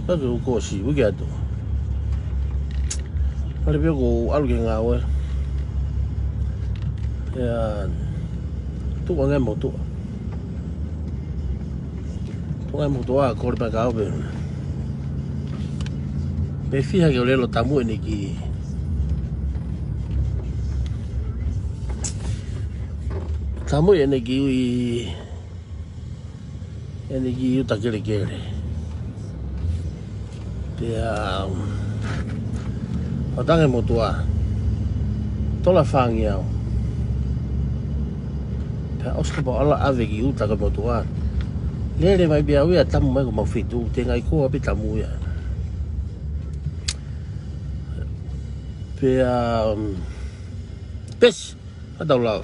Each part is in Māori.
Bago ko si Bugado. Pare ko alguém ngawe. Ya tu ngai mo tu. Tu ngai mo tu a ko ba ka be. Be fia que le lo tamu ni ki. Tamu ni ki energi uta kere. Dia Otange mo tua. Tola fangiao. Ta oska ba ala ave ki uta ka mo tua. Lere mai bia ua tamu mai ko mau fitu te ngai ko api tamu ya. Pe pes adau la.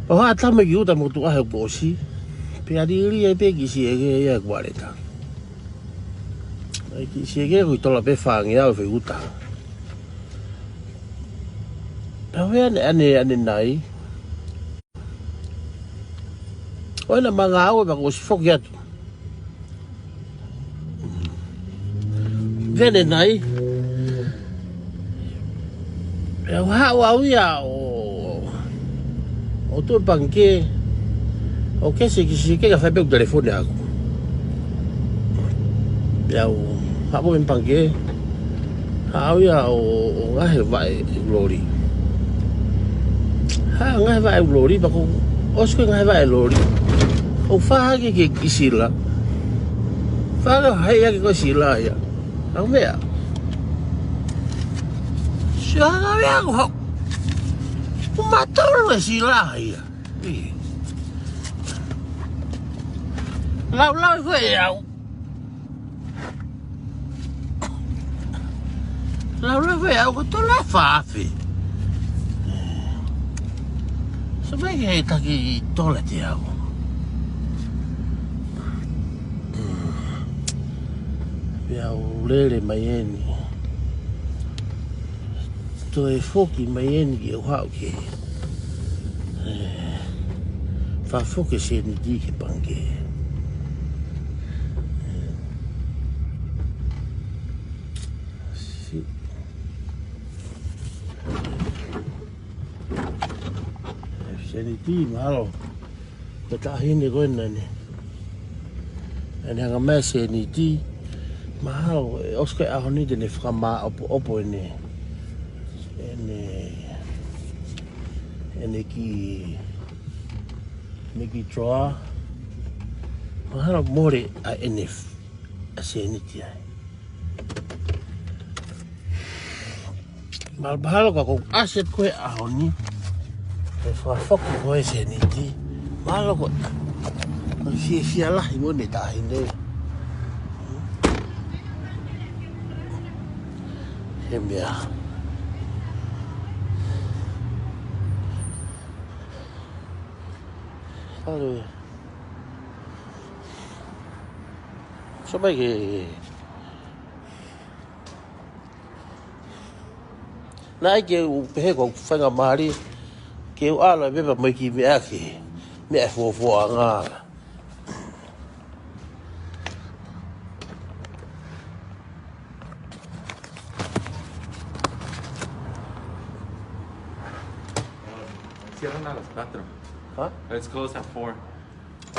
Pa tamu ki uta mo tua he bosi. Pe adiri e pe ki si e ya guareta. Ki SIEKE ko tola pe fangia o FE'UNGA. Tawe ane nai. Oina manga au ba ko si FOKI atu. Vene nai. E wa ia o to banke. O que se SIEKE ka fa pe o telefone aku. Ya Hapo mpange hau ya o ngahe vai lori ha ngahe vai lori ba ko osko ngahe vai lori o fa ke SILA fa ga hai ya ke SILA ya au mea sia ga ya ko o matoro SILA ya lau foi ya Laura vai algo to la fafe. So vai che ta che tola ti hago. Ya ulele mayeni. To e FOKI mayeni ki o hao ke. Fa FOKI se ni di ke pange. Seniti malo. Betahini ko nani. Ane hanga mai seniti malo oske ahoni de ne frama opo ene ki troa malo more a NF a seniti ai. Mal bahalo ka ko aset ko ahoni. E FOKI ko e seniti. Malo ko. Fia lah ibu ni tahin deh. Hembia. Aduh. Coba ke. Nai ke upehe ko fanga mari. Ke ala beba mai ki me aki. Me fo nga. Bathroom. Huh? It's closed at 4. Oh,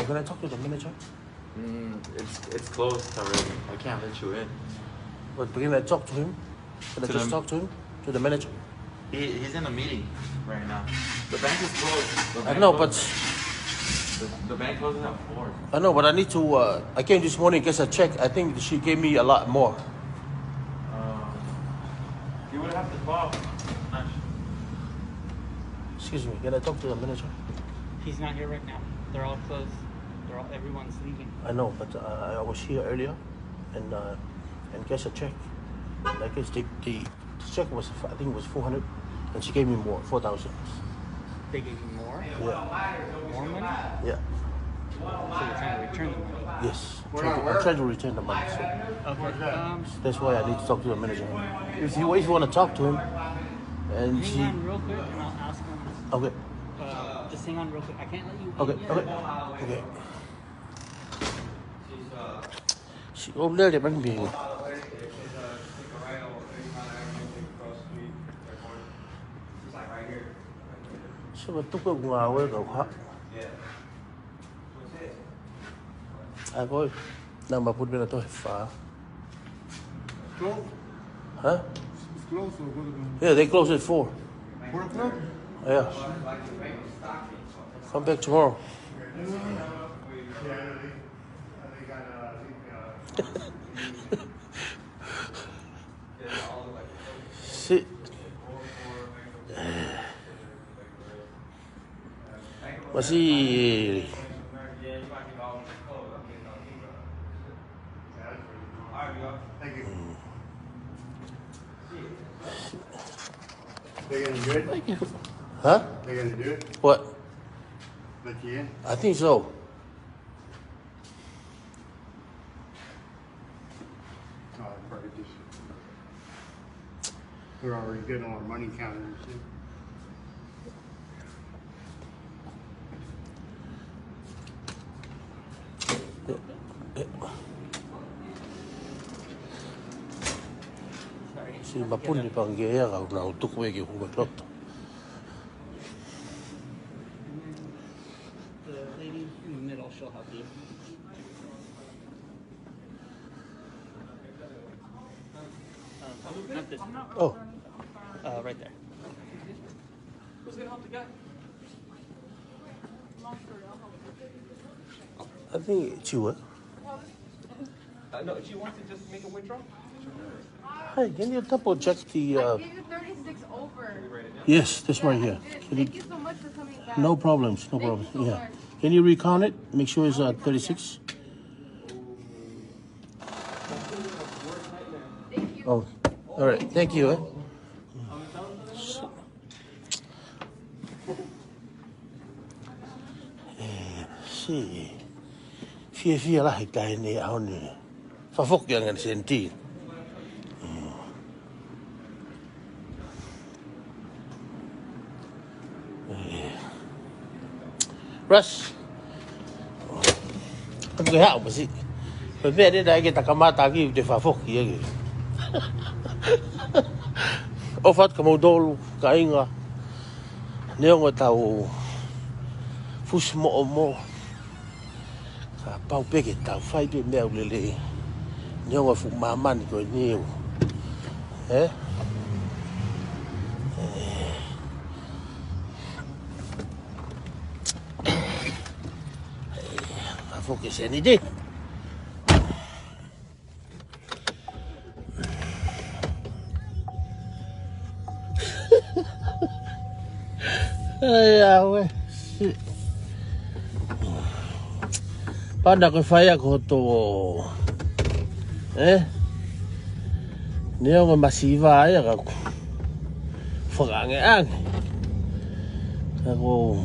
can I talk to the manager? It's closed already. I can't let you in. But can I talk to him? Can I just talk to him? To the manager? He's in a meeting right now. The bank is closed. I know, but the bank closes at 4. I know, but I need to. I came this morning because I checked. I think she gave me a lot more. You would have to call. Excuse me, can I talk to the manager? He's not here right now. They're all closed. Everyone's leaving. I know, but I was here earlier, and guess I checked. I guess the check was, I think it was 400, and she gave me more, 4,000. They gave you more? Yeah. More money? Yeah. So you're trying to return the money? Yes. I'm trying to return the money. So Okay. that's why I need to talk to the manager. If you want to talk to him, and hang on real quick, and I'll ask him. Okay. Just hang on real quick. I can't let you. Okay, in yet. okay. She over there, they bring me. So mà túc ở ngoài với cậu khác. À coi, nào mà phút bên là tôi phá. Close? Huh? It's close or what? Yeah, they close at 4. 4 o'clock? Yeah. Come back tomorrow. See. MASI'I. Thank you. They're gonna do it? Thank you. Huh? They're gonna do it? What? Let you in? I think so. Oh, I probably just. We're already good on our money counters. Si mapun ni panggea kau na utuk we ki hubat LOTO. The lady in the middle, she'll help you. Not this. Oh, Right there. Who's gonna help the guy? I think it's you. No, she wants to just make a withdrawal. Hi, can you double check the? I gave you 36 over. Yes, this right here. Can Thank you so much for coming back. No problems, no Thank problems. you so Yeah. much. Can you recount it? Make sure it's 36. Thank you. Oh, all right. Thank you. Si, fia lah hikai ni HONO. FAKAFOKI yang senti. Rush. Không cái hạo mà gì. Bởi vì đây đây cái takamata cái de FAKAFOKI cái. Ofat kamodol kainga. Nếu người tàu phus mo mo. Kapau pe KETAU fai pe meo lele. Nếu người phụ maman rồi nhiều. FAKAFOKI sini deh. Ay, we. Pada ko faya ko to. Niyo nga masiva ya ka. Fakange ang. Ako